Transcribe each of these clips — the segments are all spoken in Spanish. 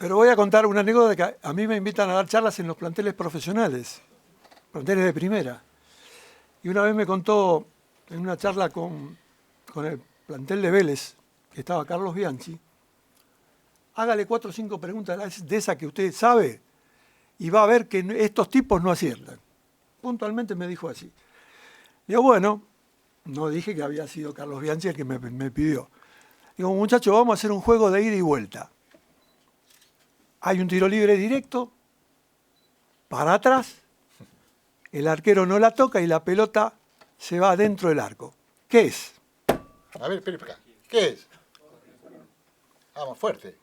Pero voy a contar una anécdota que a mí me invitan a dar charlas en los planteles profesionales, planteles de primera. Y una vez me contó en una charla con el plantel de Vélez, que estaba Carlos Bianchi, hágale 4 o 5 preguntas de esas que usted sabe y va a ver que estos tipos no aciertan. Puntualmente me dijo así. Digo, bueno, no dije que había sido Carlos Bianchi el que me pidió. Digo, muchachos, vamos a hacer un juego de ida y vuelta. Hay un tiro libre directo, para atrás, el arquero no la toca y la pelota se va dentro del arco. ¿Qué es? A ver, espera acá. ¿Qué es? Vamos, fuerte.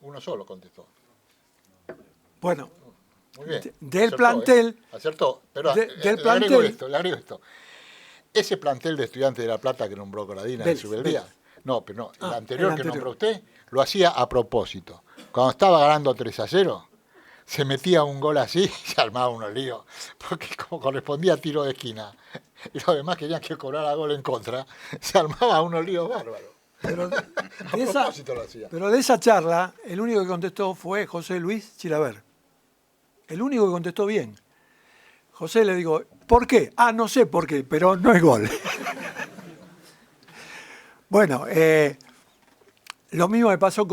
Uno solo contestó. Bueno, Muy bien. del Acertó, plantel... Acertó. Pero del le agrego plantel... le agrego esto. Ese plantel de Estudiantes de La Plata que nombró Coradina en su beldía. No, pero no, el anterior que nombró usted lo hacía a propósito. Cuando estaba ganando 3-0, se metía un gol así y se armaba unos líos, porque como correspondía a tiro de esquina y los demás querían que cobrara gol en contra, se armaba unos líos bárbaros. Pero de esa charla, el único que contestó fue José Luis Chilaver. El único que contestó bien. José le digo, ¿por qué? Ah, no sé por qué, pero no es gol. Bueno, lo mismo me pasó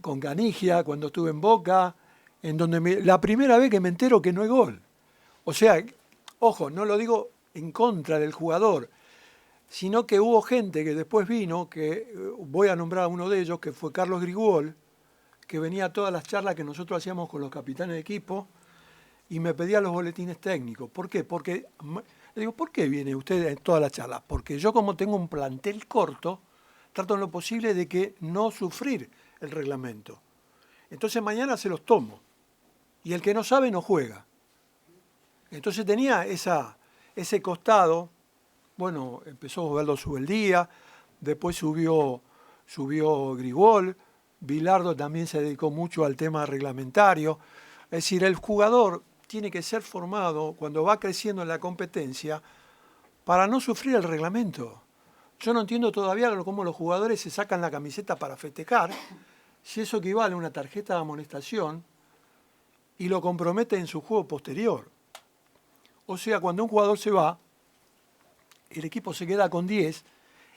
con Canigia cuando estuve en Boca, en donde la primera vez que me entero que no es gol. O sea, ojo, no lo digo en contra del jugador, sino que hubo gente que después vino, que voy a nombrar a uno de ellos, que fue Carlos Grigol, que venía a todas las charlas que nosotros hacíamos con los capitanes de equipo y me pedía los boletines técnicos. ¿Por qué? Porque, le digo, ¿por qué viene usted en todas las charlas? Porque yo como tengo un plantel corto, trato en lo posible de que no sufrir el reglamento. Entonces mañana se los tomo. Y el que no sabe no juega. Entonces tenía ese costado. Bueno, empezó Osvaldo Subeldía, después subió Grigol, Bilardo también se dedicó mucho al tema reglamentario. Es decir, el jugador tiene que ser formado cuando va creciendo en la competencia para no sufrir el reglamento. Yo no entiendo todavía cómo los jugadores se sacan la camiseta para festejar, si eso equivale a una tarjeta de amonestación y lo compromete en su juego posterior. O sea, cuando un jugador se va, el equipo se queda con 10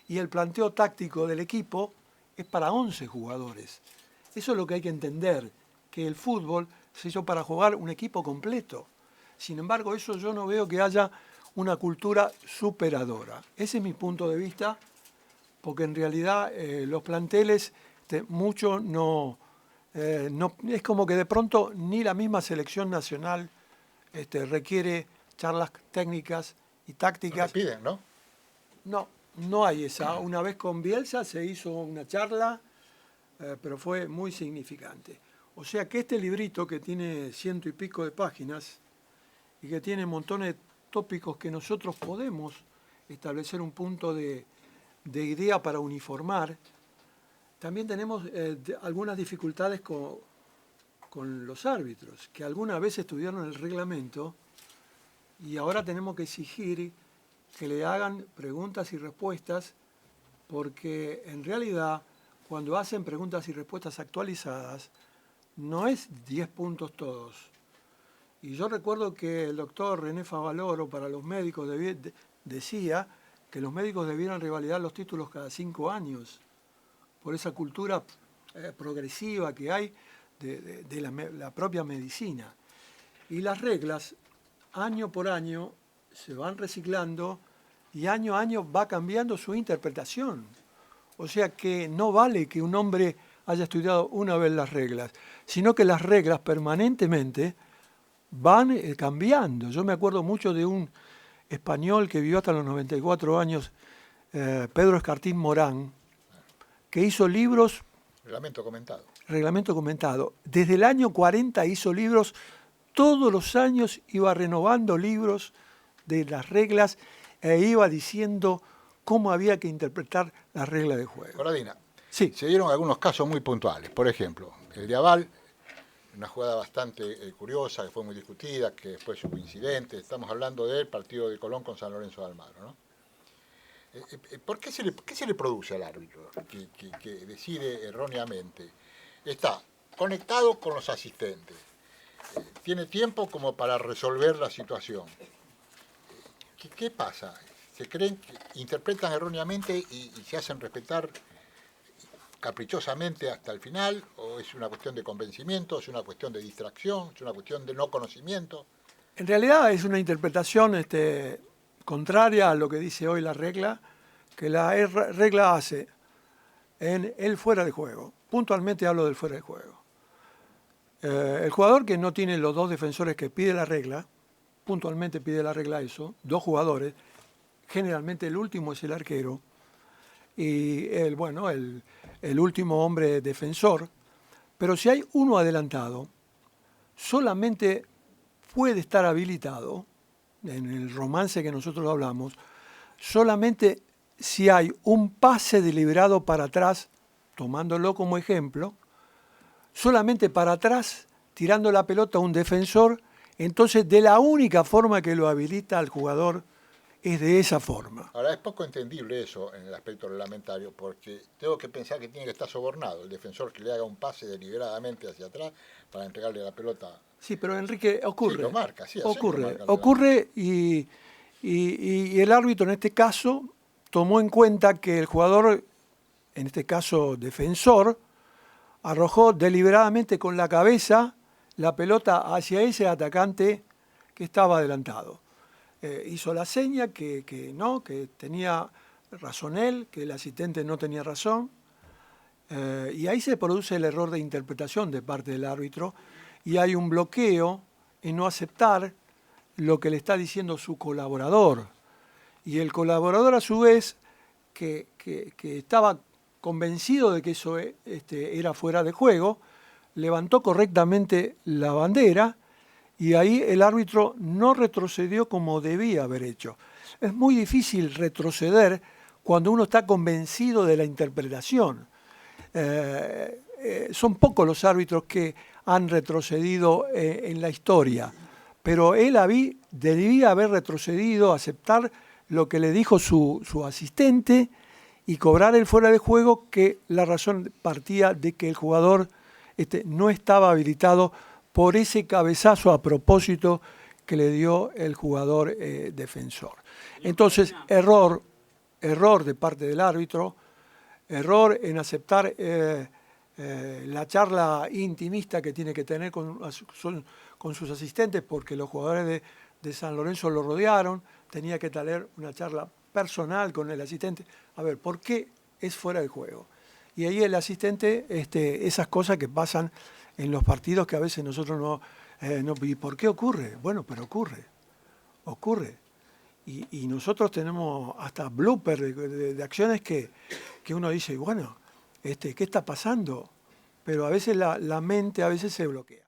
y el planteo táctico del equipo es para 11 jugadores. Eso es lo que hay que entender, que el fútbol se hizo para jugar un equipo completo. Sin embargo, eso yo no veo que haya una cultura superadora. Ese es mi punto de vista, porque en realidad los planteles, mucho no, es como que de pronto ni la misma selección nacional requiere charlas técnicas y tácticas. No piden, ¿no? No, no hay esa. Una vez con Bielsa se hizo una charla, pero fue muy significante. O sea que este librito que tiene 100 y pico de páginas y que tiene montones de tópicos que nosotros podemos establecer un punto de idea para uniformar, también tenemos algunas dificultades con los árbitros, que alguna vez estudiaron el reglamento y ahora tenemos que exigir que le hagan preguntas y respuestas, porque en realidad cuando hacen preguntas y respuestas actualizadas, no es 10 puntos todos. Y yo recuerdo que el doctor René Favaloro para los médicos decía que los médicos debieran revalidar los títulos cada 5 años, por esa cultura progresiva que hay de la propia medicina. Y las reglas, año por año, se van reciclando y año a año va cambiando su interpretación. O sea que no vale que un hombre haya estudiado una vez las reglas, sino que las reglas permanentemente van cambiando. Yo me acuerdo mucho de un español que vivió hasta los 94 años, Pedro Escartín Morán, que hizo libros... Reglamento comentado. Reglamento comentado. Desde el año 40 hizo libros, todos los años iba renovando libros de las reglas e iba diciendo cómo había que interpretar las reglas de juego. Coradina, sí. Se dieron algunos casos muy puntuales. Por ejemplo, el de Aval, una jugada bastante curiosa, que fue muy discutida, que después hubo incidentes. Estamos hablando del partido de Colón con San Lorenzo de Almagro, ¿no? ¿Qué se le produce al árbitro que decide erróneamente? Está conectado con los asistentes, tiene tiempo como para resolver la situación. ¿Qué pasa? ¿Se creen que interpretan erróneamente y se hacen respetar caprichosamente hasta el final? ¿O es una cuestión de convencimiento? ¿Es una cuestión de distracción? ¿Es una cuestión de no conocimiento? En realidad es una interpretación contraria a lo que dice hoy la regla, que la regla hace en el fuera de juego. Puntualmente hablo del fuera de juego. El jugador que no tiene los dos defensores que pide la regla, puntualmente pide la regla eso, dos jugadores, generalmente el último es el arquero, y el último hombre defensor, pero si hay uno adelantado, solamente puede estar habilitado, en el romance que nosotros hablamos, solamente si hay un pase deliberado para atrás, tomándolo como ejemplo, solamente para atrás, tirando la pelota a un defensor, entonces de la única forma que lo habilita al jugador es de esa forma. Ahora, es poco entendible eso en el aspecto reglamentario, porque tengo que pensar que tiene que estar sobornado el defensor que le haga un pase deliberadamente hacia atrás para entregarle la pelota. Sí, pero Enrique, ocurre. Sí, lo marca, sí, ocurre y el árbitro en este caso tomó en cuenta que el jugador, en este caso defensor, arrojó deliberadamente con la cabeza la pelota hacia ese atacante que estaba adelantado. Hizo la seña que tenía razón él, que el asistente no tenía razón, y ahí se produce el error de interpretación de parte del árbitro y hay un bloqueo en no aceptar lo que le está diciendo su colaborador. Y el colaborador a su vez, que estaba convencido de que eso era fuera de juego, levantó correctamente la bandera y ahí el árbitro no retrocedió como debía haber hecho. Es muy difícil retroceder cuando uno está convencido de la interpretación. Son pocos los árbitros que han retrocedido en la historia, pero él debía haber retrocedido, aceptar lo que le dijo su asistente y cobrar el fuera de juego, que la razón partía de que el jugador no estaba habilitado por ese cabezazo a propósito que le dio el jugador defensor. Entonces, error de parte del árbitro, error en aceptar la charla intimista que tiene que tener con sus asistentes, porque los jugadores de San Lorenzo lo rodearon, tenía que tener una charla personal con el asistente. A ver, ¿por qué es fuera de juego? Y ahí el asistente, esas cosas que pasan en los partidos que a veces nosotros no ¿y por qué ocurre? Bueno, pero ocurre. Y nosotros tenemos hasta bloopers de acciones que uno dice, bueno, ¿qué está pasando? Pero a veces la mente a veces se bloquea.